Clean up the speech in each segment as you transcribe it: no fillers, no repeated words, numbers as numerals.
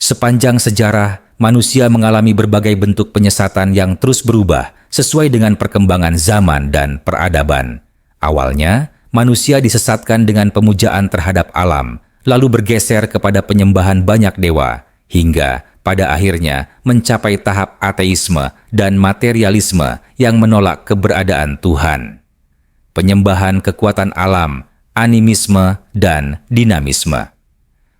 Sepanjang sejarah, manusia mengalami berbagai bentuk penyesatan yang terus berubah sesuai dengan perkembangan zaman dan peradaban. Awalnya, manusia disesatkan dengan pemujaan terhadap alam, lalu bergeser kepada penyembahan banyak dewa, hingga pada akhirnya mencapai tahap ateisme dan materialisme yang menolak keberadaan Tuhan. Penyembahan kekuatan alam, animisme, dan dinamisme.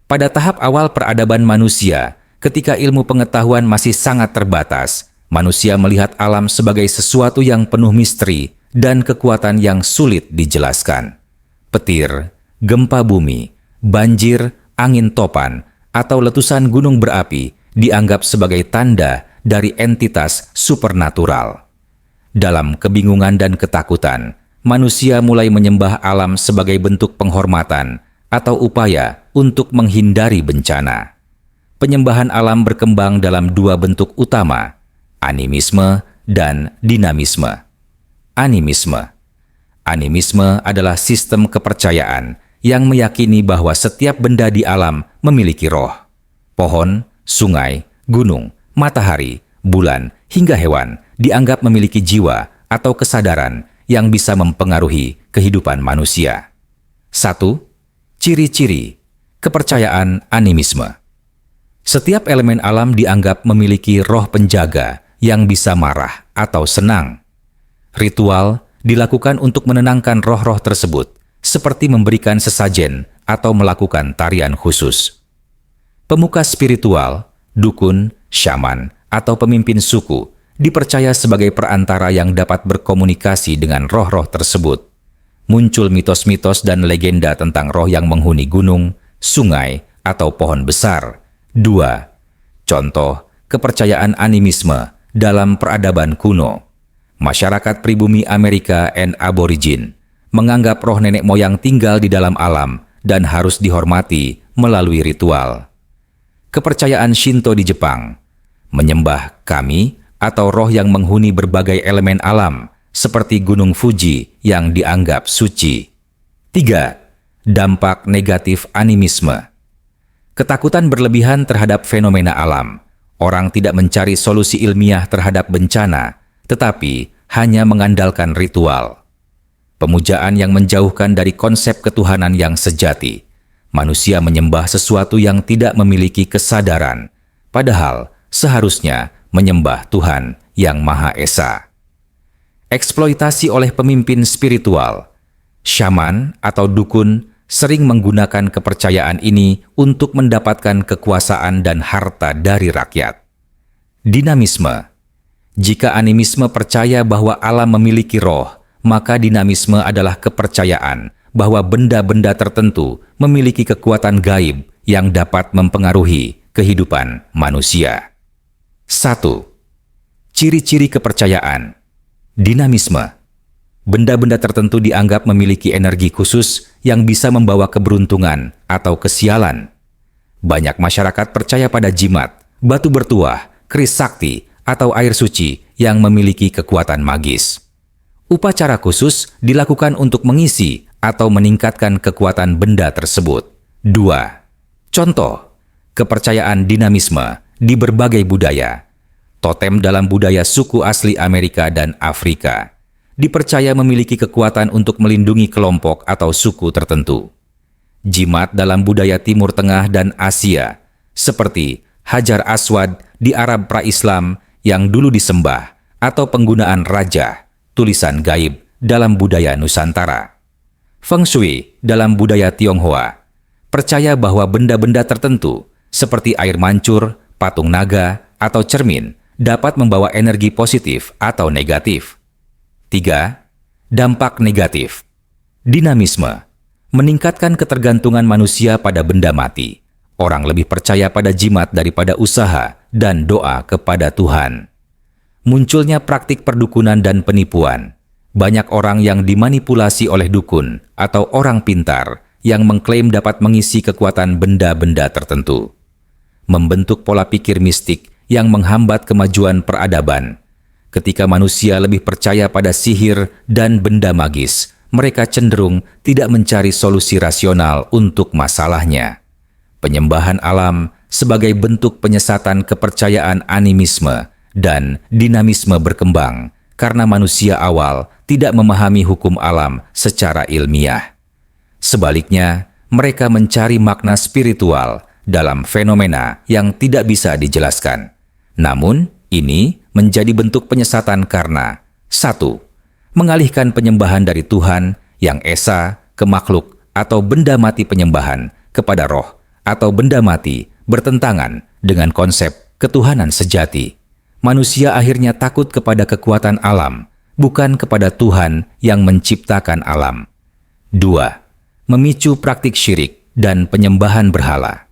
Pada tahap awal peradaban manusia, ketika ilmu pengetahuan masih sangat terbatas, manusia melihat alam sebagai sesuatu yang penuh misteri dan kekuatan yang sulit dijelaskan. Petir, gempa bumi, banjir, angin topan, atau letusan gunung berapi dianggap sebagai tanda dari entitas supernatural. Dalam kebingungan dan ketakutan, manusia mulai menyembah alam sebagai bentuk penghormatan atau upaya untuk menghindari bencana. Penyembahan alam berkembang dalam dua bentuk utama, animisme dan dinamisme. Animisme. Animisme adalah sistem kepercayaan yang meyakini bahwa setiap benda di alam memiliki roh. Pohon, sungai, gunung, matahari, bulan, hingga hewan dianggap memiliki jiwa atau kesadaran yang bisa mempengaruhi kehidupan manusia. 1. Ciri-ciri kepercayaan animisme. Setiap elemen alam dianggap memiliki roh penjaga yang bisa marah atau senang. Ritual dilakukan untuk menenangkan roh-roh tersebut, seperti memberikan sesajen atau melakukan tarian khusus. Pemuka spiritual, dukun, syaman, atau pemimpin suku dipercaya sebagai perantara yang dapat berkomunikasi dengan roh-roh tersebut. Muncul mitos-mitos dan legenda tentang roh yang menghuni gunung, sungai, atau pohon besar. 2. Contoh kepercayaan animisme dalam peradaban kuno. Masyarakat pribumi Amerika and Aborigin menganggap roh nenek moyang tinggal di dalam alam dan harus dihormati melalui ritual. Kepercayaan Shinto di Jepang menyembah kami atau roh yang menghuni berbagai elemen alam seperti Gunung Fuji yang dianggap suci. 3. Dampak negatif animisme. Ketakutan berlebihan terhadap fenomena alam. Orang tidak mencari solusi ilmiah terhadap bencana, tetapi hanya mengandalkan ritual. Pemujaan yang menjauhkan dari konsep ketuhanan yang sejati. Manusia menyembah sesuatu yang tidak memiliki kesadaran, padahal seharusnya menyembah Tuhan yang Maha Esa. Eksploitasi oleh pemimpin spiritual. Syaman atau dukun sering menggunakan kepercayaan ini untuk mendapatkan kekuasaan dan harta dari rakyat. Dinamisme. Jika animisme percaya bahwa alam memiliki roh, maka dinamisme adalah kepercayaan bahwa benda-benda tertentu memiliki kekuatan gaib yang dapat mempengaruhi kehidupan manusia. 1. Ciri-ciri kepercayaan. Dinamisme. Benda-benda tertentu dianggap memiliki energi khusus yang bisa membawa keberuntungan atau kesialan. Banyak masyarakat percaya pada jimat, batu bertuah, keris sakti, atau air suci yang memiliki kekuatan magis. Upacara khusus dilakukan untuk mengisi atau meningkatkan kekuatan benda tersebut. 2. Contoh, kepercayaan dinamisme di berbagai budaya. Totem dalam budaya suku asli Amerika dan Afrika dipercaya memiliki kekuatan untuk melindungi kelompok atau suku tertentu. Jimat dalam budaya Timur Tengah dan Asia, seperti Hajar Aswad di Arab pra-Islam yang dulu disembah, atau penggunaan raja, tulisan gaib dalam budaya Nusantara. Feng Shui dalam budaya Tionghoa, percaya bahwa benda-benda tertentu, seperti air mancur, patung naga, atau cermin, dapat membawa energi positif atau negatif. 3. Dampak negatif. Dinamisme meningkatkan ketergantungan manusia pada benda mati. Orang lebih percaya pada jimat daripada usaha dan doa kepada Tuhan. Munculnya praktik perdukunan dan penipuan. Banyak orang yang dimanipulasi oleh dukun atau orang pintar yang mengklaim dapat mengisi kekuatan benda-benda tertentu. Membentuk pola pikir mistik yang menghambat kemajuan peradaban. Ketika manusia lebih percaya pada sihir dan benda magis, mereka cenderung tidak mencari solusi rasional untuk masalahnya. Penyembahan alam sebagai bentuk penyesatan kepercayaan animisme dan dinamisme berkembang karena manusia awal tidak memahami hukum alam secara ilmiah. Sebaliknya, mereka mencari makna spiritual dalam fenomena yang tidak bisa dijelaskan. Namun, ini menjadi bentuk penyesatan karena 1. Mengalihkan penyembahan dari Tuhan yang esa ke makhluk atau benda mati penyembahan kepada roh atau benda mati bertentangan dengan konsep ketuhanan sejati. Manusia akhirnya takut kepada kekuatan alam, bukan kepada Tuhan yang menciptakan alam. 2. Memicu praktik syirik dan penyembahan berhala.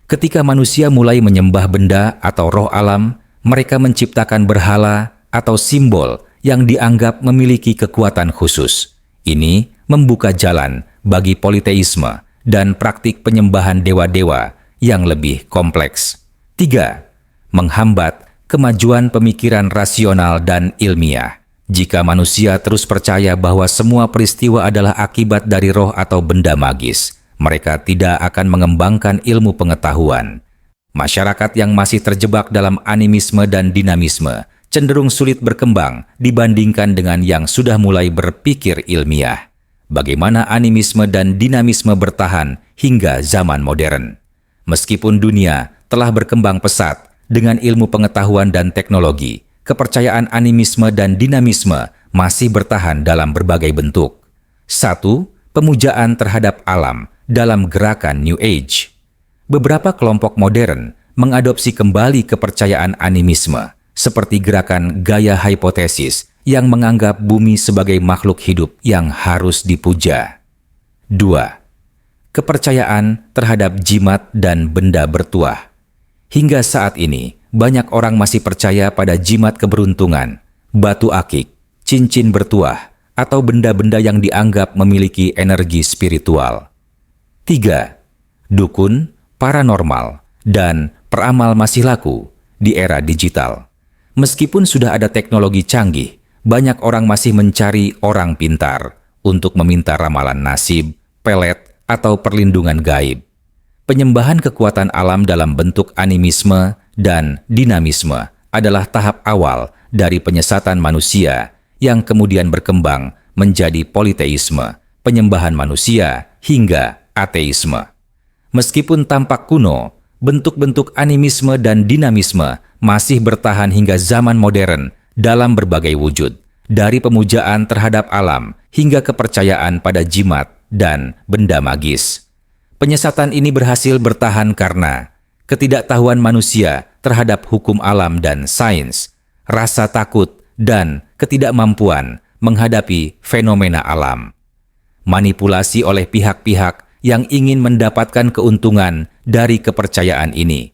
Ketika manusia mulai menyembah benda atau roh alam, mereka menciptakan berhala atau simbol yang dianggap memiliki kekuatan khusus. Ini membuka jalan bagi politeisme dan praktik penyembahan dewa-dewa yang lebih kompleks. 3. Menghambat kemajuan pemikiran rasional dan ilmiah. Jika manusia terus percaya bahwa semua peristiwa adalah akibat dari roh atau benda magis, mereka tidak akan mengembangkan ilmu pengetahuan. Masyarakat yang masih terjebak dalam animisme dan dinamisme cenderung sulit berkembang dibandingkan dengan yang sudah mulai berpikir ilmiah. Bagaimana animisme dan dinamisme bertahan hingga zaman modern? Meskipun dunia telah berkembang pesat dengan ilmu pengetahuan dan teknologi, kepercayaan animisme dan dinamisme masih bertahan dalam berbagai bentuk. 1. Pemujaan terhadap alam dalam gerakan New Age. Beberapa kelompok modern mengadopsi kembali kepercayaan animisme, seperti gerakan gaya hipotesis yang menganggap bumi sebagai makhluk hidup yang harus dipuja. 2. Kepercayaan terhadap jimat dan benda bertuah. Hingga saat ini, banyak orang masih percaya pada jimat keberuntungan, batu akik, cincin bertuah, atau benda-benda yang dianggap memiliki energi spiritual. 3. Dukun, paranormal, dan peramal masih laku di era digital. Meskipun sudah ada teknologi canggih, banyak orang masih mencari orang pintar untuk meminta ramalan nasib, pelet, atau perlindungan gaib. Penyembahan kekuatan alam dalam bentuk animisme dan dinamisme adalah tahap awal dari penyesatan manusia yang kemudian berkembang menjadi politeisme, penyembahan manusia, hingga ateisme. Meskipun tampak kuno, bentuk-bentuk animisme dan dinamisme masih bertahan hingga zaman modern dalam berbagai wujud, dari pemujaan terhadap alam hingga kepercayaan pada jimat dan benda magis. Penyesatan ini berhasil bertahan karena ketidaktahuan manusia terhadap hukum alam dan sains, rasa takut, dan ketidakmampuan menghadapi fenomena alam. Manipulasi oleh pihak-pihak yang ingin mendapatkan keuntungan dari kepercayaan ini.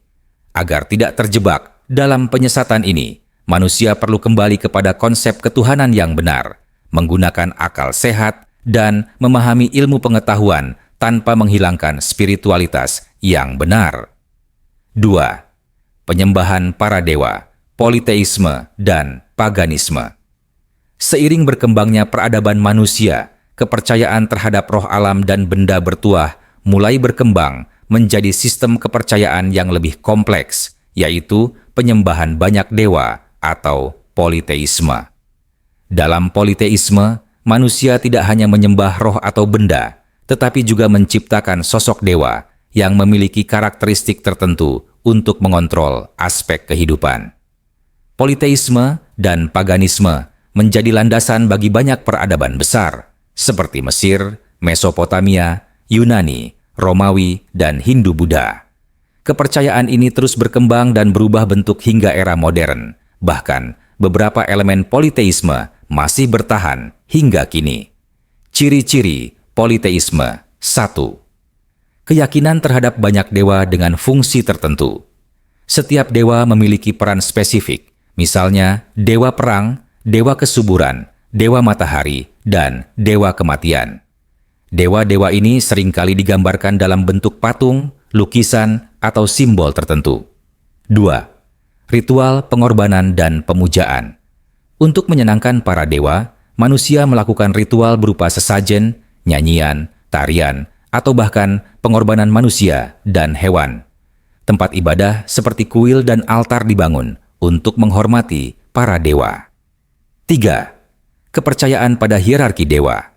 Agar tidak terjebak dalam penyesatan ini, manusia perlu kembali kepada konsep ketuhanan yang benar, menggunakan akal sehat, dan memahami ilmu pengetahuan tanpa menghilangkan spiritualitas yang benar. 2. Penyembahan para dewa, politeisme, dan paganisme. Seiring berkembangnya peradaban manusia, kepercayaan terhadap roh alam dan benda bertuah mulai berkembang menjadi sistem kepercayaan yang lebih kompleks, yaitu penyembahan banyak dewa atau politeisme. Dalam politeisme, manusia tidak hanya menyembah roh atau benda, tetapi juga menciptakan sosok dewa yang memiliki karakteristik tertentu untuk mengontrol aspek kehidupan. Politeisme dan paganisme menjadi landasan bagi banyak peradaban besar, seperti Mesir, Mesopotamia, Yunani, Romawi, dan Hindu-Buddha. Kepercayaan ini terus berkembang dan berubah bentuk hingga era modern. Bahkan, beberapa elemen politeisme masih bertahan hingga kini. Ciri-ciri politeisme. 1. Keyakinan terhadap banyak dewa dengan fungsi tertentu. Setiap dewa memiliki peran spesifik, misalnya dewa perang, dewa kesuburan, dewa matahari, dan dewa kematian. Dewa-dewa ini seringkali digambarkan dalam bentuk patung, lukisan, atau simbol tertentu. 2. Ritual pengorbanan dan pemujaan. Untuk menyenangkan para dewa, manusia melakukan ritual berupa sesajen, nyanyian, tarian, atau bahkan pengorbanan manusia dan hewan. Tempat ibadah seperti kuil dan altar dibangun untuk menghormati para dewa. 3. Kepercayaan pada hierarki dewa.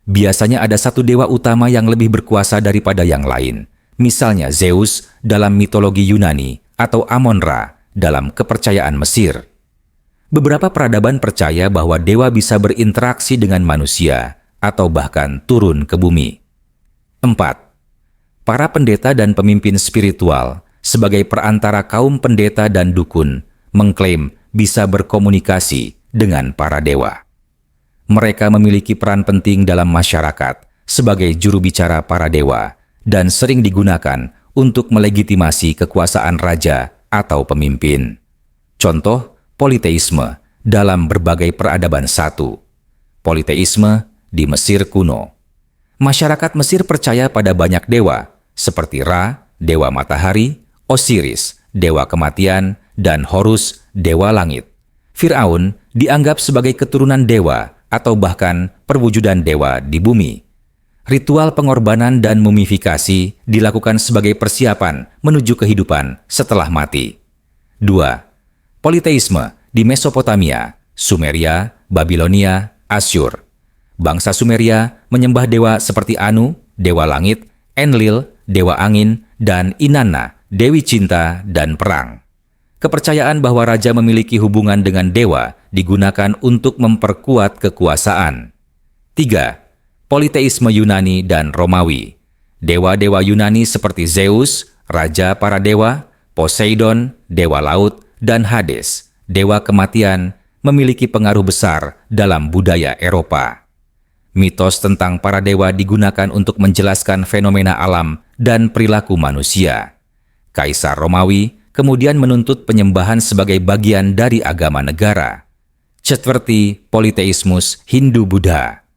Biasanya ada satu dewa utama yang lebih berkuasa daripada yang lain, misalnya Zeus dalam mitologi Yunani atau Amon-Ra dalam kepercayaan Mesir. Beberapa peradaban percaya bahwa dewa bisa berinteraksi dengan manusia atau bahkan turun ke bumi. 4. Para pendeta dan pemimpin spiritual sebagai perantara kaum pendeta dan dukun mengklaim bisa berkomunikasi dengan para dewa. Mereka memiliki peran penting dalam masyarakat sebagai juru bicara para dewa dan sering digunakan untuk melegitimasi kekuasaan raja atau pemimpin. Contoh, politeisme dalam berbagai peradaban. 1. Politeisme di Mesir kuno. Masyarakat Mesir percaya pada banyak dewa, seperti Ra, dewa matahari, Osiris, dewa kematian, dan Horus, dewa langit. Fir'aun dianggap sebagai keturunan dewa atau bahkan perwujudan dewa di bumi. Ritual pengorbanan dan mumifikasi dilakukan sebagai persiapan menuju kehidupan setelah mati. 2. Politeisme di Mesopotamia, Sumeria, Babilonia, Asyur. Bangsa Sumeria menyembah dewa seperti Anu, dewa langit, Enlil, dewa angin, dan Inanna, dewi cinta dan perang. Kepercayaan bahwa raja memiliki hubungan dengan dewa digunakan untuk memperkuat kekuasaan. 3. Politeisme Yunani dan Romawi. Dewa-dewa Yunani seperti Zeus, raja para dewa, Poseidon, dewa laut, dan Hades, dewa kematian, memiliki pengaruh besar dalam budaya Eropa. Mitos tentang para dewa digunakan untuk menjelaskan fenomena alam dan perilaku manusia. Kaisar Romawi kemudian menuntut penyembahan sebagai bagian dari agama negara. 4. Politeismus Hindu-Buddha.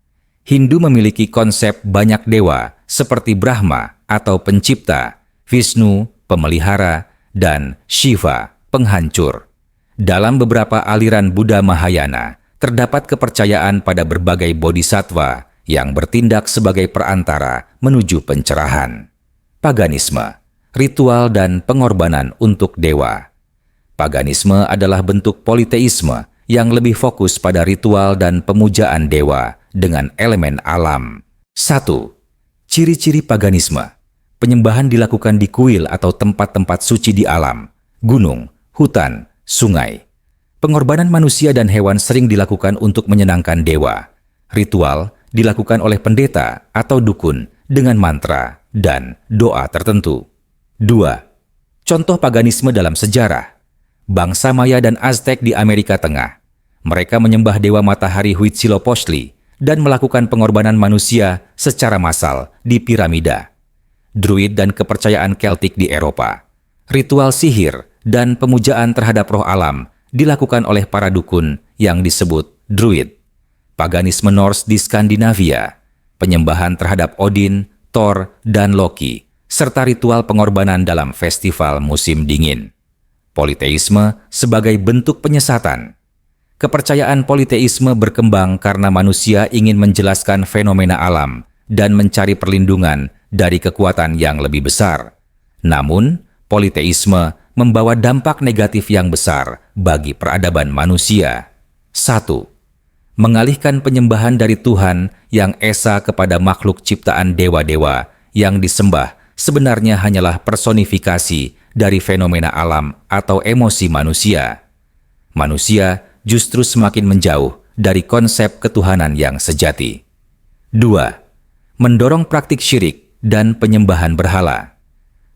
Hindu memiliki konsep banyak dewa seperti Brahma atau pencipta, Vishnu, pemelihara, dan Shiva, penghancur. Dalam beberapa aliran Buddha Mahayana, terdapat kepercayaan pada berbagai bodhisattva yang bertindak sebagai perantara menuju pencerahan. Paganisme, ritual dan pengorbanan untuk dewa. Paganisme adalah bentuk politeisme yang lebih fokus pada ritual dan pemujaan dewa dengan elemen alam. 1. Ciri-ciri paganisme. Penyembahan dilakukan di kuil atau tempat-tempat suci di alam, gunung, hutan, sungai. Pengorbanan manusia dan hewan sering dilakukan untuk menyenangkan dewa. Ritual dilakukan oleh pendeta atau dukun dengan mantra dan doa tertentu. 2. Contoh paganisme dalam sejarah. Bangsa Maya dan Aztek di Amerika Tengah. Mereka menyembah dewa matahari Huitzilopochtli dan melakukan pengorbanan manusia secara massal di piramida. Druid dan kepercayaan Keltik di Eropa. Ritual sihir dan pemujaan terhadap roh alam dilakukan oleh para dukun yang disebut Druid. Paganisme Norse di Skandinavia, penyembahan terhadap Odin, Thor, dan Loki, serta ritual pengorbanan dalam festival musim dingin. Politeisme sebagai bentuk penyesatan. Kepercayaan politeisme berkembang karena manusia ingin menjelaskan fenomena alam dan mencari perlindungan dari kekuatan yang lebih besar. Namun, politeisme membawa dampak negatif yang besar bagi peradaban manusia. 1. Mengalihkan penyembahan dari Tuhan yang esa kepada makhluk ciptaan dewa-dewa yang disembah sebenarnya hanyalah personifikasi dari fenomena alam atau emosi manusia. Manusia justru semakin menjauh dari konsep ketuhanan yang sejati. 2. Mendorong praktik syirik dan penyembahan berhala.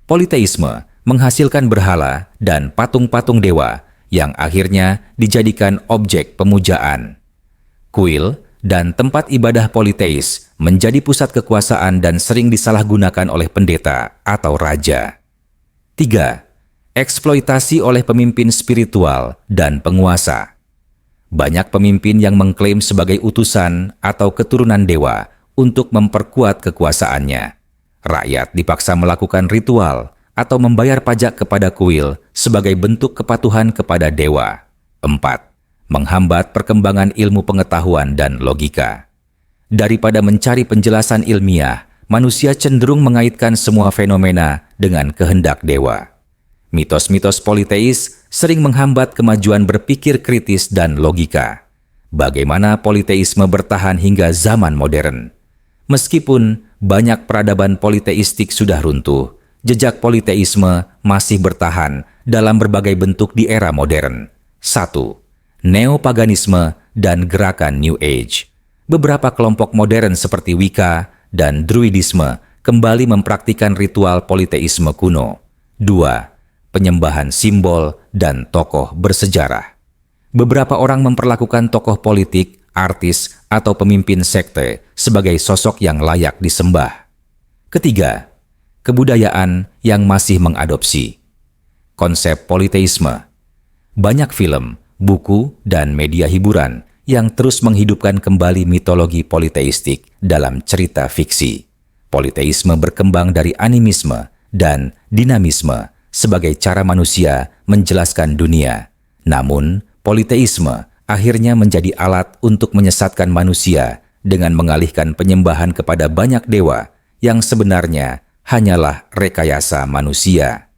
Politeisme menghasilkan berhala dan patung-patung dewa yang akhirnya dijadikan objek pemujaan. Kuil dan tempat ibadah politeis menjadi pusat kekuasaan dan sering disalahgunakan oleh pendeta atau raja. 3. Eksploitasi oleh pemimpin spiritual dan penguasa. Banyak pemimpin yang mengklaim sebagai utusan atau keturunan dewa untuk memperkuat kekuasaannya. Rakyat dipaksa melakukan ritual atau membayar pajak kepada kuil sebagai bentuk kepatuhan kepada dewa. 4. Menghambat perkembangan ilmu pengetahuan dan logika. Daripada mencari penjelasan ilmiah, manusia cenderung mengaitkan semua fenomena dengan kehendak dewa. Mitos-mitos politeis sering menghambat kemajuan berpikir kritis dan logika. Bagaimana politeisme bertahan hingga zaman modern? Meskipun banyak peradaban politeistik sudah runtuh, jejak politeisme masih bertahan dalam berbagai bentuk di era modern. 1. Neopaganisme dan gerakan New Age. Beberapa kelompok modern seperti Wicca dan Druidisme kembali mempraktikkan ritual politeisme kuno. 2. Penyembahan simbol dan tokoh bersejarah. Beberapa orang memperlakukan tokoh politik, artis, atau pemimpin sekte sebagai sosok yang layak disembah. Ketiga, kebudayaan yang masih mengadopsi konsep politeisme. Banyak film, buku, dan media hiburan yang terus menghidupkan kembali mitologi politeistik dalam cerita fiksi. Politeisme berkembang dari animisme dan dinamisme sebagai cara manusia menjelaskan dunia. Namun, politeisme akhirnya menjadi alat untuk menyesatkan manusia dengan mengalihkan penyembahan kepada banyak dewa yang sebenarnya hanyalah rekayasa manusia.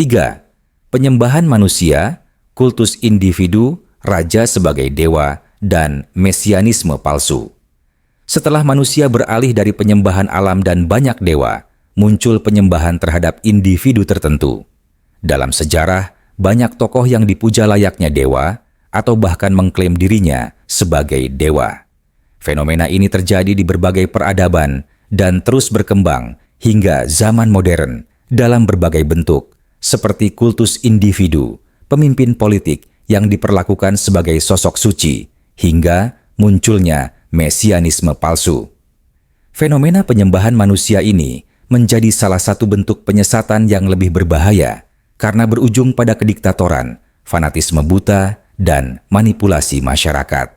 3. Penyembahan manusia, kultus individu, raja sebagai dewa, dan mesianisme palsu. Setelah manusia beralih dari penyembahan alam dan banyak dewa, muncul penyembahan terhadap individu tertentu. Dalam sejarah, banyak tokoh yang dipuja layaknya dewa atau bahkan mengklaim dirinya sebagai dewa. Fenomena ini terjadi di berbagai peradaban dan terus berkembang hingga zaman modern dalam berbagai bentuk, seperti kultus individu, pemimpin politik yang diperlakukan sebagai sosok suci, hingga munculnya mesianisme palsu. Fenomena penyembahan manusia ini menjadi salah satu bentuk penyesatan yang lebih berbahaya karena berujung pada kediktatoran, fanatisme buta, dan manipulasi masyarakat.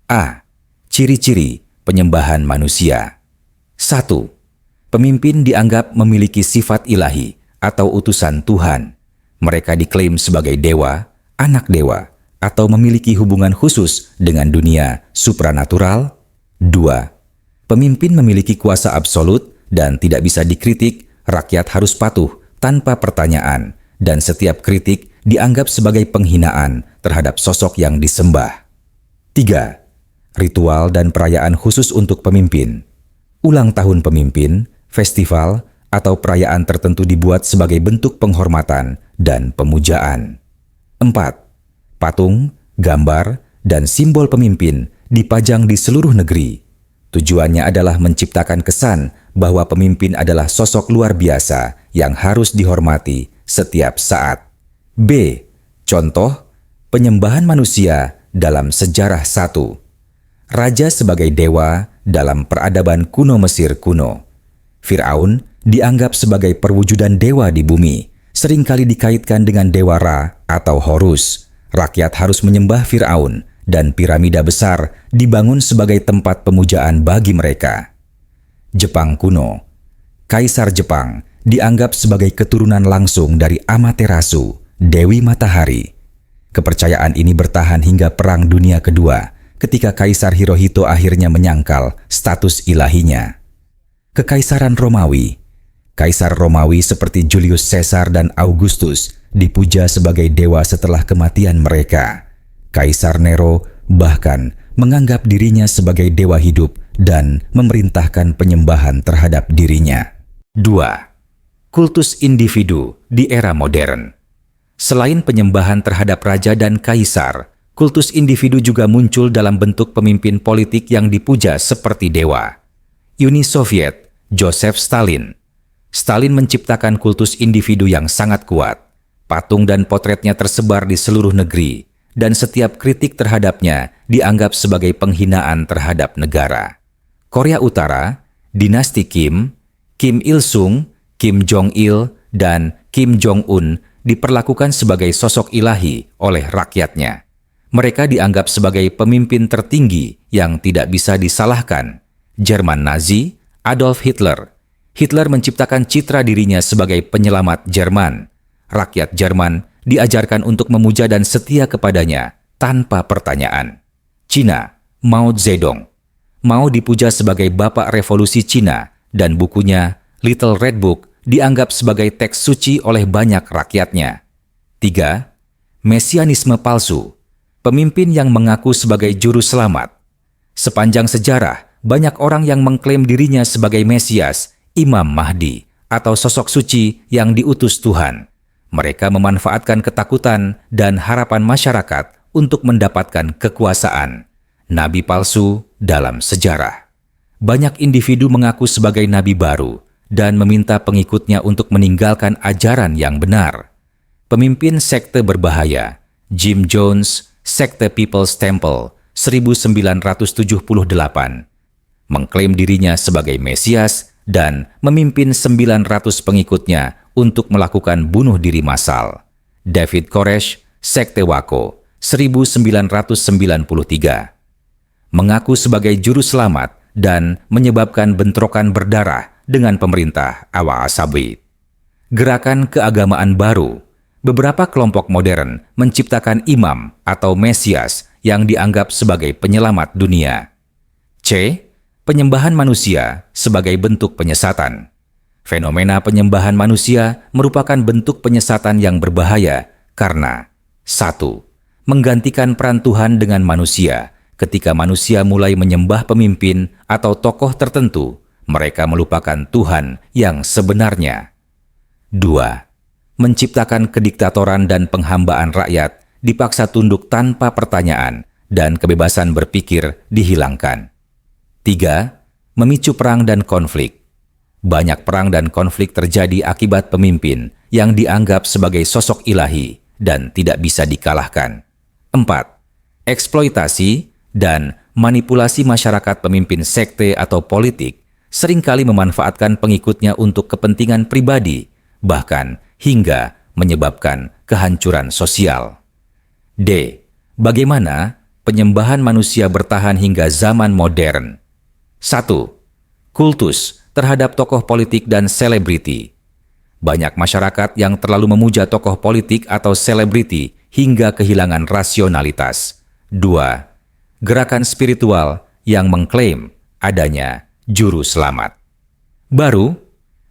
A. Ciri-ciri penyembahan manusia. 1. Pemimpin dianggap memiliki sifat ilahi atau utusan Tuhan. Mereka diklaim sebagai dewa, anak dewa, atau memiliki hubungan khusus dengan dunia supranatural. 2. Pemimpin memiliki kuasa absolut dan tidak bisa dikritik, rakyat harus patuh tanpa pertanyaan, dan setiap kritik dianggap sebagai penghinaan terhadap sosok yang disembah. 3. Ritual dan perayaan khusus untuk pemimpin. Ulang tahun pemimpin, festival, atau perayaan tertentu dibuat sebagai bentuk penghormatan dan pemujaan. 4. Patung, gambar, dan simbol pemimpin dipajang di seluruh negeri. Tujuannya adalah menciptakan kesan bahwa pemimpin adalah sosok luar biasa yang harus dihormati setiap saat. B. Contoh, penyembahan manusia dalam sejarah 1. Raja sebagai dewa dalam peradaban kuno Mesir kuno. Firaun dianggap sebagai perwujudan dewa di bumi, seringkali dikaitkan dengan dewa Ra atau Horus. Rakyat harus menyembah Firaun, dan piramida besar dibangun sebagai tempat pemujaan bagi mereka. Jepang kuno. Kaisar Jepang dianggap sebagai keturunan langsung dari Amaterasu, Dewi Matahari. Kepercayaan ini bertahan hingga Perang Dunia Kedua, ketika Kaisar Hirohito akhirnya menyangkal status ilahinya. Kekaisaran Romawi. Kaisar Romawi seperti Julius Caesar dan Augustus dipuja sebagai dewa setelah kematian mereka. Kaisar Nero bahkan menganggap dirinya sebagai dewa hidup dan memerintahkan penyembahan terhadap dirinya. 2. Kultus individu di era modern. Selain penyembahan terhadap raja dan kaisar, kultus individu juga muncul dalam bentuk pemimpin politik yang dipuja seperti dewa. Uni Soviet, Joseph Stalin. Stalin menciptakan kultus individu yang sangat kuat. Patung dan potretnya tersebar di seluruh negeri, dan setiap kritik terhadapnya dianggap sebagai penghinaan terhadap negara. Korea Utara, dinasti Kim, Kim Il-sung, Kim Jong-il, dan Kim Jong-un diperlakukan sebagai sosok ilahi oleh rakyatnya. Mereka dianggap sebagai pemimpin tertinggi yang tidak bisa disalahkan. Jerman Nazi, Adolf Hitler. Hitler menciptakan citra dirinya sebagai penyelamat Jerman. Rakyat Jerman diajarkan untuk memuja dan setia kepadanya tanpa pertanyaan. Cina, Mao Zedong. Mao dipuja sebagai bapak revolusi Cina, dan bukunya Little Red Book dianggap sebagai teks suci oleh banyak rakyatnya. 3. Mesianisme palsu, pemimpin yang mengaku sebagai juru selamat. Sepanjang sejarah, banyak orang yang mengklaim dirinya sebagai Mesias, Imam Mahdi, atau sosok suci yang diutus Tuhan. Mereka memanfaatkan ketakutan dan harapan masyarakat untuk mendapatkan kekuasaan. Nabi palsu dalam sejarah. Banyak individu mengaku sebagai nabi baru dan meminta pengikutnya untuk meninggalkan ajaran yang benar. Pemimpin sekte berbahaya, Jim Jones, sekte People's Temple, 1978, mengklaim dirinya sebagai Mesias dan memimpin 900 pengikutnya untuk melakukan bunuh diri massal. David Koresh, sekte Waco, 1993, mengaku sebagai juru selamat dan menyebabkan bentrokan berdarah dengan pemerintah Awa-Asabit. Gerakan keagamaan baru. Beberapa kelompok modern menciptakan imam atau Mesias yang dianggap sebagai penyelamat dunia. C. Penyembahan manusia sebagai bentuk penyesatan. Fenomena penyembahan manusia merupakan bentuk penyesatan yang berbahaya karena 1. Menggantikan peran Tuhan dengan manusia. Ketika manusia mulai menyembah pemimpin atau tokoh tertentu, mereka melupakan Tuhan yang sebenarnya. 2. Menciptakan kediktatoran dan penghambaan rakyat dipaksa tunduk tanpa pertanyaan dan kebebasan berpikir dihilangkan. 3. Memicu perang dan konflik. Banyak perang dan konflik terjadi akibat pemimpin yang dianggap sebagai sosok ilahi dan tidak bisa dikalahkan. 4. Eksploitasi dan manipulasi masyarakat. Pemimpin sekte atau politik seringkali memanfaatkan pengikutnya untuk kepentingan pribadi, bahkan hingga menyebabkan kehancuran sosial. D. Bagaimana penyembahan manusia bertahan hingga zaman modern? 1. Kultus terhadap tokoh politik dan selebriti. Banyak masyarakat yang terlalu memuja tokoh politik atau selebriti hingga kehilangan rasionalitas. 2. Gerakan spiritual yang mengklaim adanya juru selamat. Baru,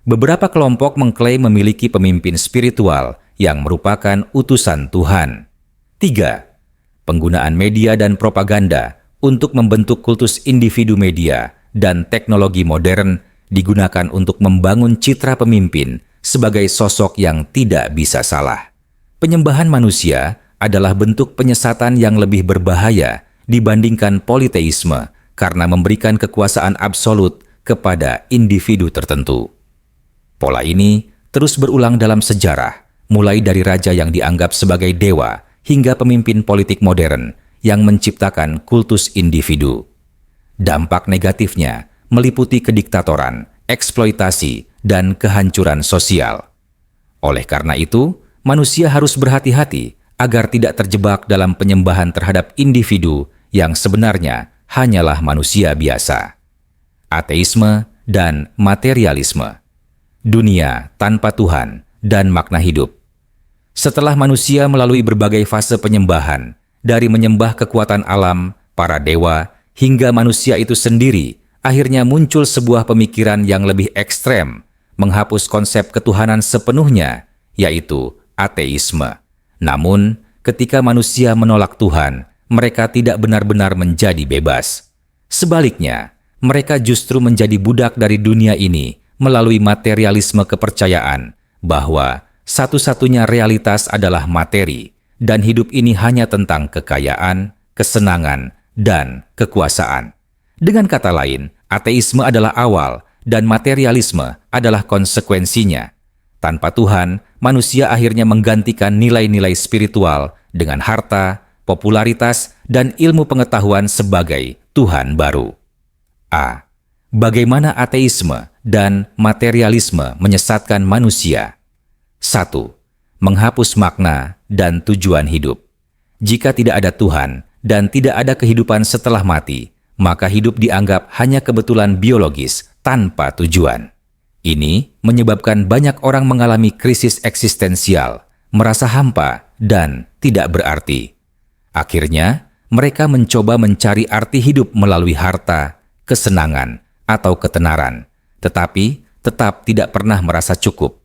beberapa kelompok mengklaim memiliki pemimpin spiritual yang merupakan utusan Tuhan. 3. Penggunaan media dan propaganda untuk membentuk kultus. Individu media dan teknologi modern digunakan untuk membangun citra pemimpin sebagai sosok yang tidak bisa salah. Penyembahan manusia adalah bentuk penyesatan yang lebih berbahaya dibandingkan politeisme karena memberikan kekuasaan absolut kepada individu tertentu. Pola ini terus berulang dalam sejarah, mulai dari raja yang dianggap sebagai dewa hingga pemimpin politik modern yang menciptakan kultus individu. Dampak negatifnya meliputi kediktatoran, eksploitasi, dan kehancuran sosial. Oleh karena itu, manusia harus berhati-hati agar tidak terjebak dalam penyembahan terhadap individu yang sebenarnya hanyalah manusia biasa. Ateisme dan materialisme. Dunia tanpa Tuhan dan makna hidup. Setelah manusia melalui berbagai fase penyembahan, dari menyembah kekuatan alam, para dewa, hingga manusia itu sendiri, akhirnya muncul sebuah pemikiran yang lebih ekstrem, menghapus konsep ketuhanan sepenuhnya, yaitu ateisme. Namun, ketika manusia menolak Tuhan, mereka tidak benar-benar menjadi bebas. Sebaliknya, mereka justru menjadi budak dari dunia ini melalui materialisme kepercayaan bahwa satu-satunya realitas adalah materi dan hidup ini hanya tentang kekayaan, kesenangan, dan kekuasaan. Dengan kata lain, ateisme adalah awal dan materialisme adalah konsekuensinya. Tanpa Tuhan, manusia akhirnya menggantikan nilai-nilai spiritual dengan harta, popularitas, dan ilmu pengetahuan sebagai Tuhan baru. A. Bagaimana ateisme dan materialisme menyesatkan manusia? 1. Menghapus makna dan tujuan hidup. Jika tidak ada Tuhan dan tidak ada kehidupan setelah mati, maka hidup dianggap hanya kebetulan biologis tanpa tujuan. Ini menyebabkan banyak orang mengalami krisis eksistensial, merasa hampa, dan tidak berarti. Akhirnya, mereka mencoba mencari arti hidup melalui harta, kesenangan, atau ketenaran, tetapi tetap tidak pernah merasa cukup.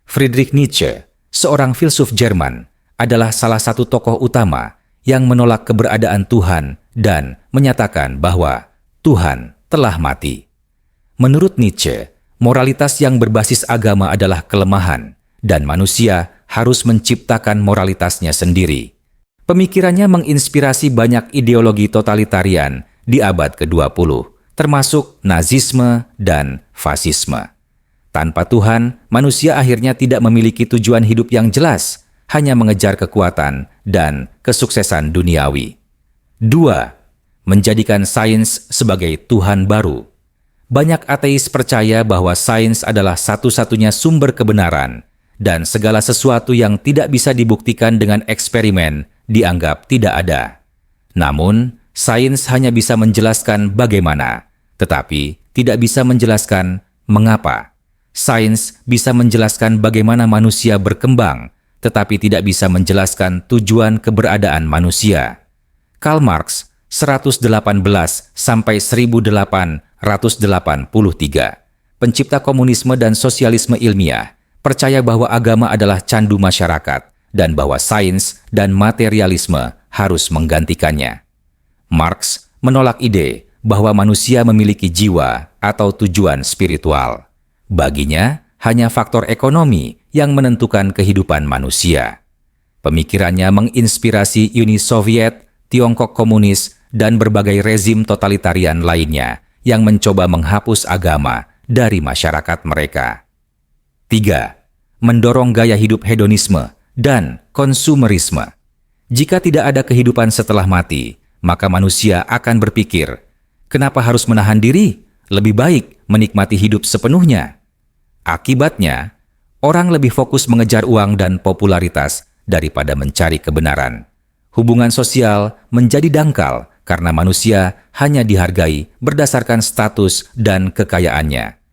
Friedrich Nietzsche, seorang filsuf Jerman, adalah salah satu tokoh utama yang menolak keberadaan Tuhan dan menyatakan bahwa Tuhan telah mati. Menurut Nietzsche, moralitas yang berbasis agama adalah kelemahan dan manusia harus menciptakan moralitasnya sendiri. Pemikirannya menginspirasi banyak ideologi totalitarian di abad ke-20, termasuk Nazisme dan fasisme. Tanpa Tuhan, manusia akhirnya tidak memiliki tujuan hidup yang jelas, hanya mengejar kekuatan dan kesuksesan duniawi. 2. Menjadikan sains sebagai Tuhan baru. Banyak ateis percaya bahwa sains adalah satu-satunya sumber kebenaran, dan segala sesuatu yang tidak bisa dibuktikan dengan eksperimen dianggap tidak ada. Namun, sains hanya bisa menjelaskan bagaimana, tetapi tidak bisa menjelaskan mengapa. Sains bisa menjelaskan bagaimana manusia berkembang, tetapi tidak bisa menjelaskan tujuan keberadaan manusia. Karl Marx, 1818–1883, pencipta komunisme dan sosialisme ilmiah, percaya bahwa agama adalah candu masyarakat dan bahwa sains dan materialisme harus menggantikannya. Marx menolak ide bahwa manusia memiliki jiwa atau tujuan spiritual. Baginya, hanya faktor ekonomi yang menentukan kehidupan manusia. Pemikirannya menginspirasi Uni Soviet, Tiongkok Komunis, dan berbagai rezim totalitarian lainnya yang mencoba menghapus agama dari masyarakat mereka. 3. Mendorong gaya hidup hedonisme dan konsumerisme. Jika tidak ada kehidupan setelah mati, maka manusia akan berpikir, kenapa harus menahan diri? Lebih baik menikmati hidup sepenuhnya. Akibatnya, orang lebih fokus mengejar uang dan popularitas daripada mencari kebenaran. Hubungan sosial menjadi dangkal karena manusia hanya dihargai berdasarkan status dan kekayaannya.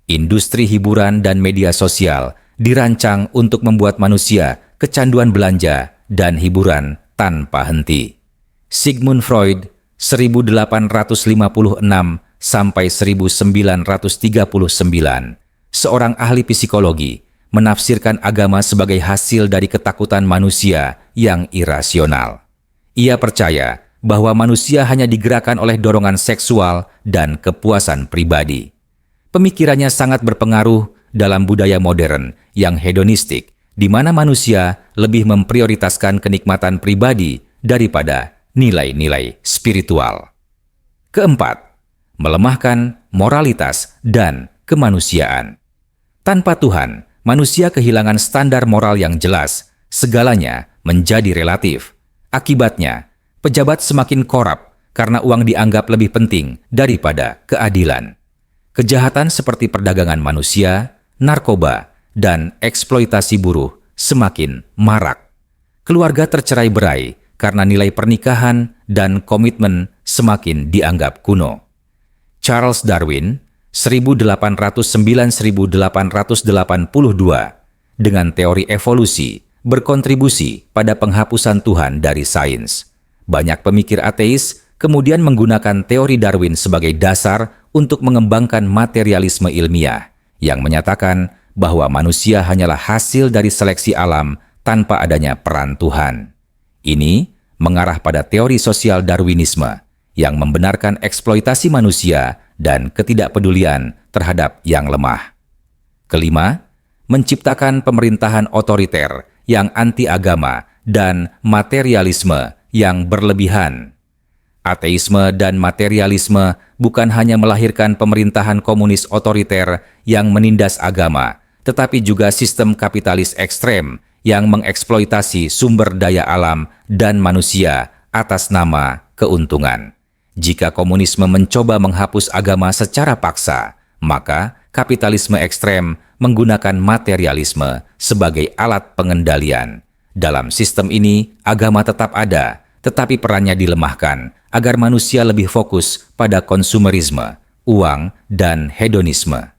Industri hiburan dan media sosial dirancang untuk membuat manusia kecanduan belanja dan hiburan tanpa henti. Sigmund Freud, 1886–1939, seorang ahli psikologi, menafsirkan agama sebagai hasil dari ketakutan manusia yang irasional. Ia percaya bahwa manusia hanya digerakkan oleh dorongan seksual dan kepuasan pribadi. Pemikirannya sangat berpengaruh dalam budaya modern yang hedonistik, di mana manusia lebih memprioritaskan kenikmatan pribadi daripada nilai-nilai spiritual. 4. Melemahkan moralitas dan kemanusiaan. Tanpa Tuhan, manusia kehilangan standar moral yang jelas, segalanya menjadi relatif. Akibatnya, pejabat semakin korup karena uang dianggap lebih penting daripada keadilan. Kejahatan seperti perdagangan manusia, narkoba, dan eksploitasi buruh semakin marak. Keluarga tercerai-berai karena nilai pernikahan dan komitmen semakin dianggap kuno. Charles Darwin, 1809–1882, dengan teori evolusi, berkontribusi pada penghapusan Tuhan dari sains. Banyak pemikir ateis kemudian menggunakan teori Darwin sebagai dasar untuk mengembangkan materialisme ilmiah, yang menyatakan bahwa manusia hanyalah hasil dari seleksi alam tanpa adanya peran Tuhan. Ini mengarah pada teori sosial Darwinisme yang membenarkan eksploitasi manusia dan ketidakpedulian terhadap yang lemah. 5. Menciptakan pemerintahan otoriter yang anti-agama dan materialisme yang berlebihan. Ateisme dan materialisme bukan hanya melahirkan pemerintahan komunis otoriter yang menindas agama, tetapi juga sistem kapitalis ekstrem yang mengeksploitasi sumber daya alam dan manusia atas nama keuntungan. Jika komunisme mencoba menghapus agama secara paksa, maka kapitalisme ekstrem menggunakan materialisme sebagai alat pengendalian. Dalam sistem ini, agama tetap ada, tetapi perannya dilemahkan agar manusia lebih fokus pada konsumerisme, uang, dan hedonisme.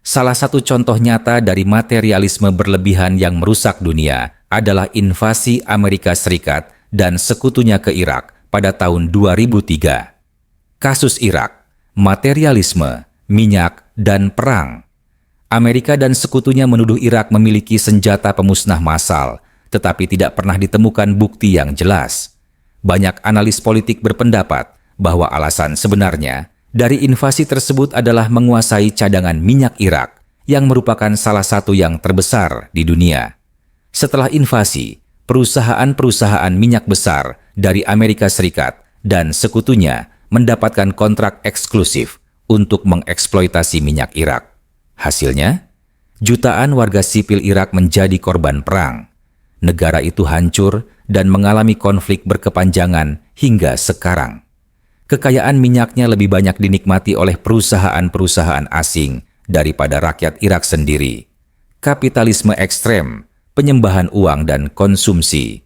Salah satu contoh nyata dari materialisme berlebihan yang merusak dunia adalah invasi Amerika Serikat dan sekutunya ke Irak pada tahun 2003. Kasus Irak, materialisme, minyak, dan perang. Amerika dan sekutunya menuduh Irak memiliki senjata pemusnah massal, tetapi tidak pernah ditemukan bukti yang jelas. Banyak analis politik berpendapat bahwa alasan sebenarnya dari invasi tersebut adalah menguasai cadangan minyak Irak yang merupakan salah satu yang terbesar di dunia. Setelah invasi, perusahaan-perusahaan minyak besar dari Amerika Serikat dan sekutunya mendapatkan kontrak eksklusif untuk mengeksploitasi minyak Irak. Hasilnya, jutaan warga sipil Irak menjadi korban perang. Negara itu hancur dan mengalami konflik berkepanjangan hingga sekarang. Kekayaan minyaknya lebih banyak dinikmati oleh perusahaan-perusahaan asing daripada rakyat Irak sendiri. Kapitalisme ekstrem, penyembahan uang dan konsumsi.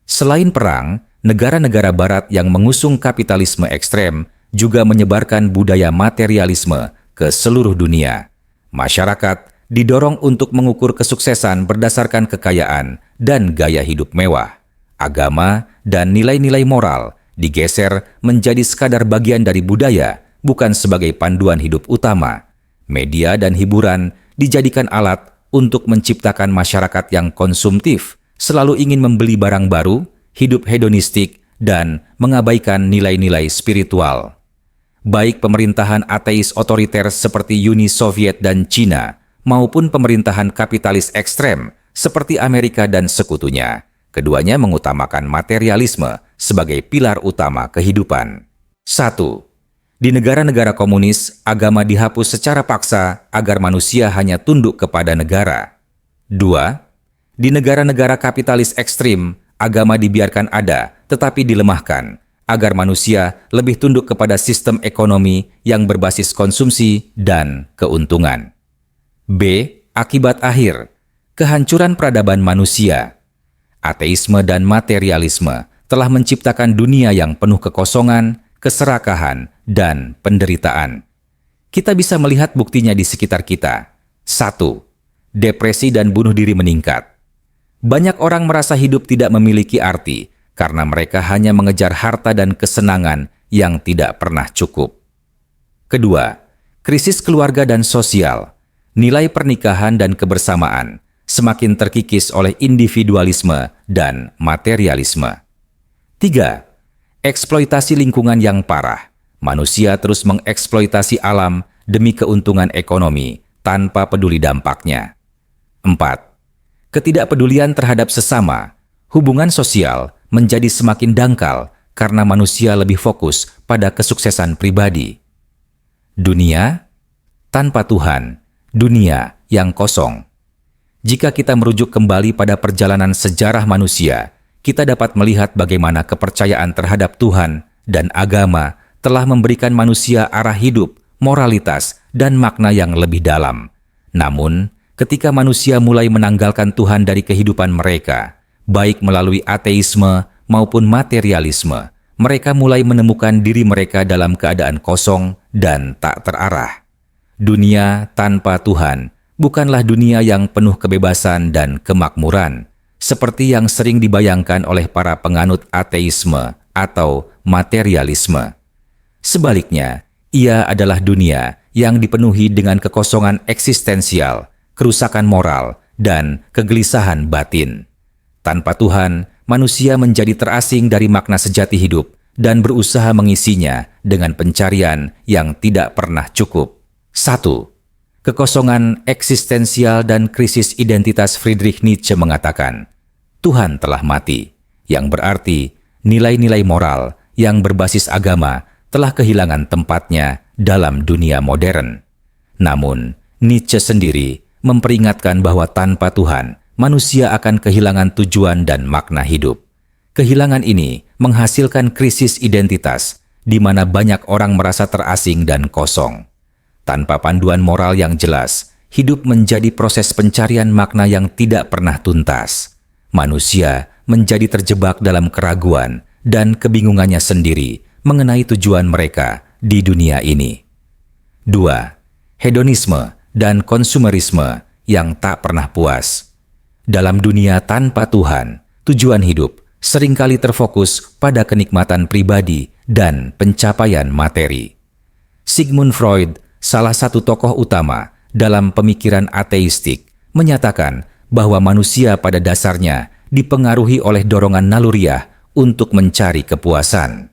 Selain perang, negara-negara barat yang mengusung kapitalisme ekstrem juga menyebarkan budaya materialisme ke seluruh dunia. Masyarakat didorong untuk mengukur kesuksesan berdasarkan kekayaan dan gaya hidup mewah. Agama dan nilai-nilai moral digeser menjadi sekadar bagian dari budaya, bukan sebagai panduan hidup utama. Media dan hiburan dijadikan alat untuk menciptakan masyarakat yang konsumtif, selalu ingin membeli barang baru, hidup hedonistik, dan mengabaikan nilai-nilai spiritual. Baik pemerintahan ateis otoriter seperti Uni Soviet dan Cina, maupun pemerintahan kapitalis ekstrem seperti Amerika dan sekutunya, keduanya mengutamakan materialisme sebagai pilar utama kehidupan. 1. Di negara-negara komunis, agama dihapus secara paksa agar manusia hanya tunduk kepada negara. 2. Di negara-negara kapitalis ekstrim, agama dibiarkan ada tetapi dilemahkan, agar manusia lebih tunduk kepada sistem ekonomi yang berbasis konsumsi dan keuntungan. B. Akibat akhir, kehancuran peradaban manusia. Ateisme dan materialisme telah menciptakan dunia yang penuh kekosongan, keserakahan, dan penderitaan. Kita bisa melihat buktinya di sekitar kita. 1. Depresi dan bunuh diri meningkat. Banyak orang merasa hidup tidak memiliki arti, karena mereka hanya mengejar harta dan kesenangan yang tidak pernah cukup. Kedua, krisis keluarga dan sosial. Nilai pernikahan dan kebersamaan semakin terkikis oleh individualisme dan materialisme. 3. Eksploitasi lingkungan yang parah. Manusia terus mengeksploitasi alam demi keuntungan ekonomi tanpa peduli dampaknya. 4. Ketidakpedulian terhadap sesama. Hubungan sosial menjadi semakin dangkal karena manusia lebih fokus pada kesuksesan pribadi. Dunia tanpa Tuhan, dunia yang kosong. Jika kita merujuk kembali pada perjalanan sejarah manusia, kita dapat melihat bagaimana kepercayaan terhadap Tuhan dan agama telah memberikan manusia arah hidup, moralitas, dan makna yang lebih dalam. Namun, ketika manusia mulai menanggalkan Tuhan dari kehidupan mereka, baik melalui ateisme maupun materialisme, mereka mulai menemukan diri mereka dalam keadaan kosong dan tak terarah. Dunia tanpa Tuhan bukanlah dunia yang penuh kebebasan dan kemakmuran, seperti yang sering dibayangkan oleh para penganut ateisme atau materialisme. Sebaliknya, ia adalah dunia yang dipenuhi dengan kekosongan eksistensial, kerusakan moral, dan kegelisahan batin. Tanpa Tuhan, manusia menjadi terasing dari makna sejati hidup dan berusaha mengisinya dengan pencarian yang tidak pernah cukup. 1. Kekosongan eksistensial dan krisis identitas. Friedrich Nietzsche mengatakan, Tuhan telah mati, yang berarti nilai-nilai moral yang berbasis agama telah kehilangan tempatnya dalam dunia modern. Namun, Nietzsche sendiri memperingatkan bahwa tanpa Tuhan, manusia akan kehilangan tujuan dan makna hidup. Kehilangan ini menghasilkan krisis identitas, di mana banyak orang merasa terasing dan kosong. Tanpa panduan moral yang jelas, hidup menjadi proses pencarian makna yang tidak pernah tuntas. Manusia menjadi terjebak dalam keraguan dan kebingungannya sendiri mengenai tujuan mereka di dunia ini. 2. Hedonisme dan konsumerisme yang tak pernah puas. Dalam dunia tanpa Tuhan, tujuan hidup seringkali terfokus pada kenikmatan pribadi dan pencapaian materi. Sigmund Freud, salah satu tokoh utama dalam pemikiran ateistik menyatakan bahwa manusia pada dasarnya dipengaruhi oleh dorongan naluriah untuk mencari kepuasan.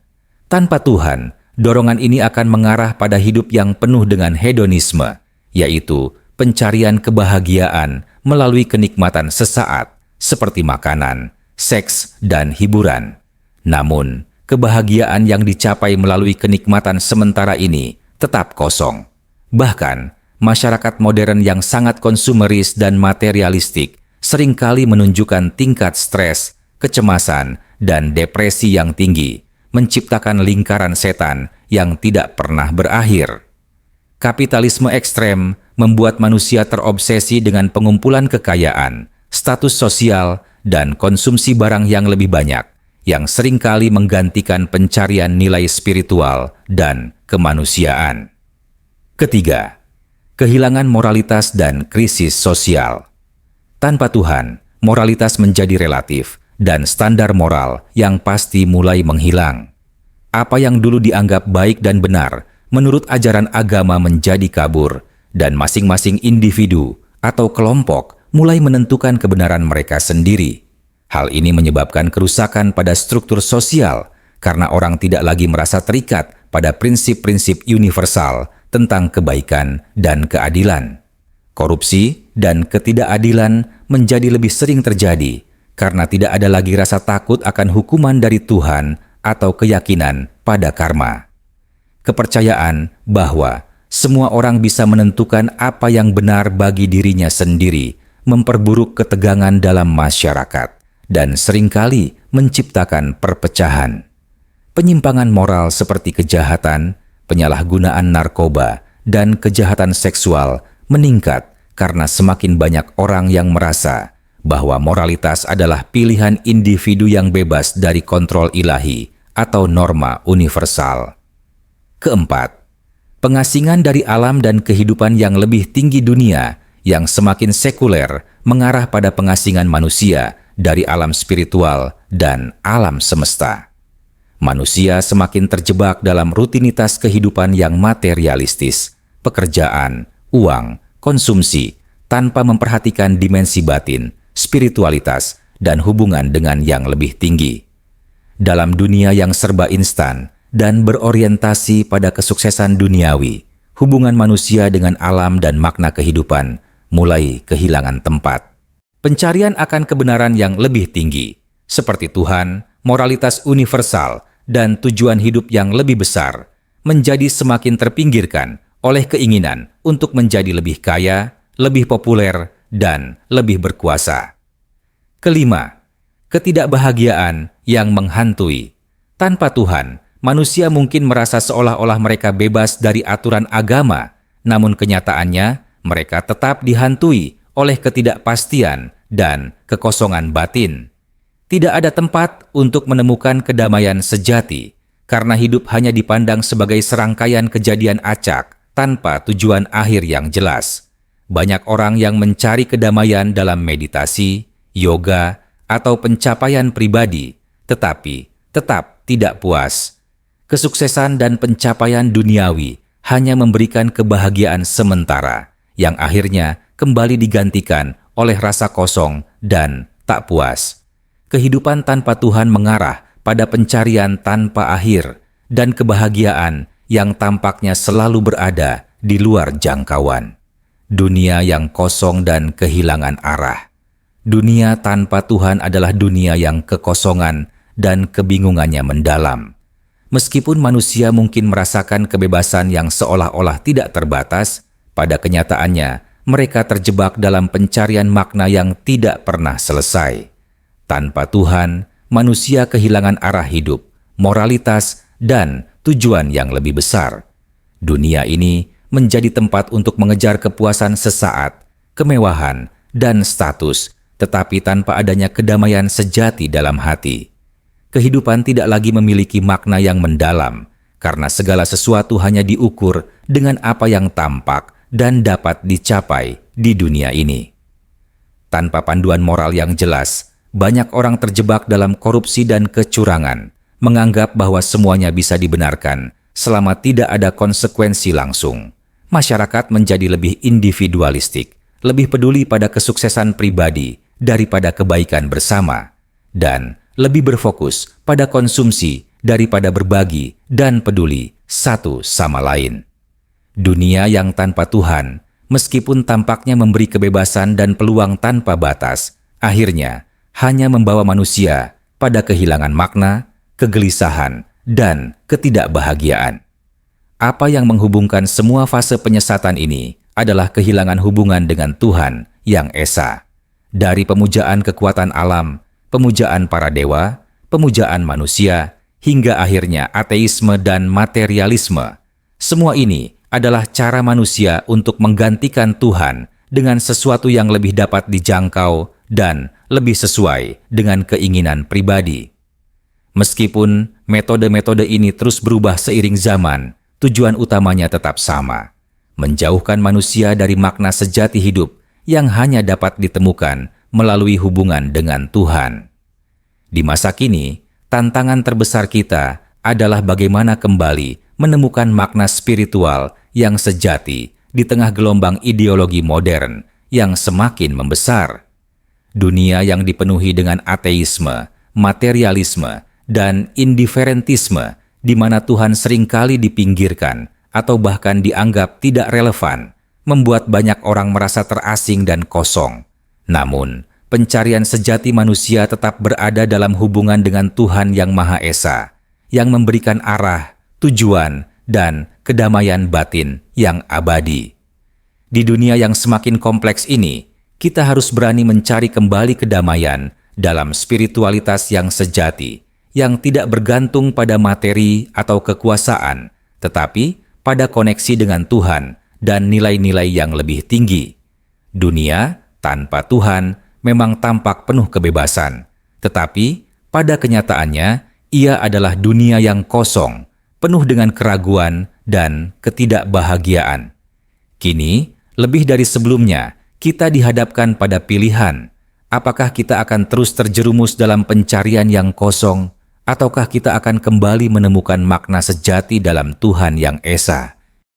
Tanpa Tuhan, dorongan ini akan mengarah pada hidup yang penuh dengan hedonisme, yaitu pencarian kebahagiaan melalui kenikmatan sesaat seperti makanan, seks, dan hiburan. Namun, kebahagiaan yang dicapai melalui kenikmatan sementara ini tetap kosong. Bahkan, masyarakat modern yang sangat konsumeris dan materialistik seringkali menunjukkan tingkat stres, kecemasan, dan depresi yang tinggi, menciptakan lingkaran setan yang tidak pernah berakhir. Kapitalisme ekstrem membuat manusia terobsesi dengan pengumpulan kekayaan, status sosial, dan konsumsi barang yang lebih banyak, yang seringkali menggantikan pencarian nilai spiritual dan kemanusiaan. Ketiga, kehilangan moralitas dan krisis sosial. Tanpa Tuhan, moralitas menjadi relatif, dan standar moral yang pasti mulai menghilang. Apa yang dulu dianggap baik dan benar menurut ajaran agama menjadi kabur, dan masing-masing individu atau kelompok mulai menentukan kebenaran mereka sendiri. Hal ini menyebabkan kerusakan pada struktur sosial karena orang tidak lagi merasa terikat pada prinsip-prinsip universal tentang kebaikan dan keadilan. Korupsi dan ketidakadilan menjadi lebih sering terjadi karena tidak ada lagi rasa takut akan hukuman dari Tuhan atau keyakinan pada karma. Kepercayaan bahwa semua orang bisa menentukan apa yang benar bagi dirinya sendiri memperburuk ketegangan dalam masyarakat dan seringkali menciptakan perpecahan. Penyimpangan moral seperti kejahatan, penyalahgunaan narkoba, dan kejahatan seksual meningkat karena semakin banyak orang yang merasa bahwa moralitas adalah pilihan individu yang bebas dari kontrol ilahi atau norma universal. Keempat, pengasingan dari alam dan kehidupan yang lebih tinggi dunia yang semakin sekuler mengarah pada pengasingan manusia dari alam spiritual dan alam semesta. Manusia semakin terjebak dalam rutinitas kehidupan yang materialistis, pekerjaan, uang, konsumsi, tanpa memperhatikan dimensi batin, spiritualitas, dan hubungan dengan yang lebih tinggi. Dalam dunia yang serba instan dan berorientasi pada kesuksesan duniawi, hubungan manusia dengan alam dan makna kehidupan mulai kehilangan tempat. Pencarian akan kebenaran yang lebih tinggi, seperti Tuhan, moralitas universal, dan tujuan hidup yang lebih besar, menjadi semakin terpinggirkan oleh keinginan untuk menjadi lebih kaya, lebih populer, dan lebih berkuasa. Kelima, ketidakbahagiaan yang menghantui. Tanpa Tuhan, manusia mungkin merasa seolah-olah mereka bebas dari aturan agama, namun kenyataannya mereka tetap dihantui oleh ketidakpastian dan kekosongan batin. Tidak ada tempat untuk menemukan kedamaian sejati, karena hidup hanya dipandang sebagai serangkaian kejadian acak tanpa tujuan akhir yang jelas. Banyak orang yang mencari kedamaian dalam meditasi, yoga, atau pencapaian pribadi, tetapi tetap tidak puas. Kesuksesan dan pencapaian duniawi hanya memberikan kebahagiaan sementara, yang akhirnya kembali digantikan oleh rasa kosong dan tak puas. Kehidupan tanpa Tuhan mengarah pada pencarian tanpa akhir dan kebahagiaan yang tampaknya selalu berada di luar jangkauan. Dunia yang kosong dan kehilangan arah. Dunia tanpa Tuhan adalah dunia yang kekosongan dan kebingungannya mendalam. Meskipun manusia mungkin merasakan kebebasan yang seolah-olah tidak terbatas, pada kenyataannya mereka terjebak dalam pencarian makna yang tidak pernah selesai. Tanpa Tuhan, manusia kehilangan arah hidup, moralitas, dan tujuan yang lebih besar. Dunia ini menjadi tempat untuk mengejar kepuasan sesaat, kemewahan, dan status, tetapi tanpa adanya kedamaian sejati dalam hati. Kehidupan tidak lagi memiliki makna yang mendalam, karena segala sesuatu hanya diukur dengan apa yang tampak dan dapat dicapai di dunia ini. Tanpa panduan moral yang jelas, banyak orang terjebak dalam korupsi dan kecurangan, menganggap bahwa semuanya bisa dibenarkan selama tidak ada konsekuensi langsung. masyarakat menjadi lebih individualistik, lebih peduli pada kesuksesan pribadi daripada kebaikan bersama, dan lebih berfokus pada konsumsi daripada berbagi dan peduli satu sama lain. Dunia yang tanpa Tuhan, meskipun tampaknya memberi kebebasan dan peluang tanpa batas, akhirnya hanya membawa manusia pada kehilangan makna, kegelisahan, dan ketidakbahagiaan. Apa yang menghubungkan semua fase penyesatan ini adalah kehilangan hubungan dengan Tuhan yang Esa. Dari pemujaan kekuatan alam, pemujaan para dewa, pemujaan manusia, hingga akhirnya ateisme dan materialisme. Semua ini adalah cara manusia untuk menggantikan Tuhan dengan sesuatu yang lebih dapat dijangkau dan lebih sesuai dengan keinginan pribadi. Meskipun metode-metode ini terus berubah seiring zaman, tujuan utamanya tetap sama: menjauhkan manusia dari makna sejati hidup yang hanya dapat ditemukan melalui hubungan dengan Tuhan. Di masa kini, tantangan terbesar kita adalah bagaimana kembali menemukan makna spiritual yang sejati di tengah gelombang ideologi modern yang semakin membesar. Dunia yang dipenuhi dengan ateisme, materialisme, dan indiferentisme, di mana Tuhan seringkali dipinggirkan atau bahkan dianggap tidak relevan, membuat banyak orang merasa terasing dan kosong. Namun, pencarian sejati manusia tetap berada dalam hubungan dengan Tuhan yang Maha Esa, yang memberikan arah, tujuan, dan kedamaian batin yang abadi. Di dunia yang semakin kompleks ini, kita harus berani mencari kembali kedamaian dalam spiritualitas yang sejati, yang tidak bergantung pada materi atau kekuasaan, tetapi pada koneksi dengan Tuhan dan nilai-nilai yang lebih tinggi. Dunia tanpa Tuhan memang tampak penuh kebebasan, tetapi pada kenyataannya ia adalah dunia yang kosong, penuh dengan keraguan dan ketidakbahagiaan. Kini, lebih dari sebelumnya, kita dihadapkan pada pilihan. Apakah kita akan terus terjerumus dalam pencarian yang kosong, ataukah kita akan kembali menemukan makna sejati dalam Tuhan yang Esa?